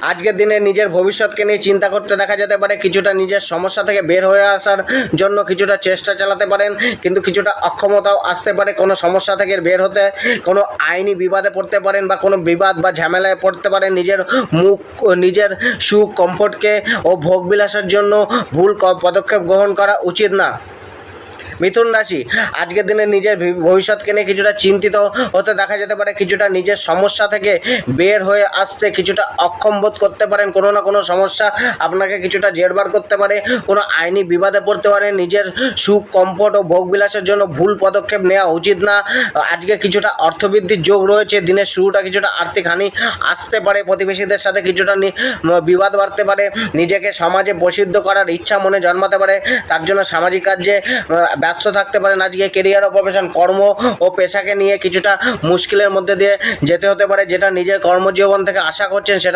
আজকের দিনে নিজের ভবিষ্যৎকে নিয়ে চিন্তা করতে দেখা যেতে পারে, কিছুটা নিজের সমস্যা থেকে বের হয়ে আসার জন্য কিছুটা চেষ্টা চালাতে পারেন, কিন্তু কিছুটা অক্ষমতাও আসতে পারে কোনো সমস্যা থেকে বের হতে। কোনো আইনি বিবাদে পড়তে পারেন বা কোনো বিবাদ বা ঝামেলায় পড়তে পারেন। নিজের সুখ কমফোর্টকে ও ভোগবিলাসের জন্য ভুল পদক্ষেপ গ্রহণ করা উচিত না। মিথুন রাশি, আজকের দিনে নিজের ভবিষ্যৎকে নিয়ে কিছুটা চিন্তিত হতে দেখা যেতে পারে, কিছুটা নিজের সমস্যা থেকে বের হয়ে আসতে কিছুটা অক্ষম বোধ করতে পারেন। কোনো না কোনো সমস্যা আপনাকে কিছুটা জেরবার করতে পারে, কোনো আইনি বিবাদে পড়তে পারে। নিজের সুখ কমফোর্ট ও ভোগবিলাসের জন্য ভুল পদক্ষেপ নেওয়া উচিত না। আজকে কিছুটা অর্থবৃদ্ধির যোগ রয়েছে, দিনের শুরুটা কিছুটা আর্থিক হানি আসতে পারে, প্রতিবেশীদের সাথে কিছুটা বিবাদ বাড়তে পারে, নিজেকে সমাজে প্রসিদ্ধ করার ইচ্ছা মনে জন্মাতে পারে, তার জন্য সামাজিক কাজে ব্যস্ত থাকতে পারেন। আজকে কেরিয়ার ও প্রফেশন, কর্ম ও পেশাকে নিয়ে কিছুটা মুশকিলের মধ্যে দিয়ে যেতে হতে পারে, যেটা নিজের কর্মজীবন থেকে আশা করছেন সেটা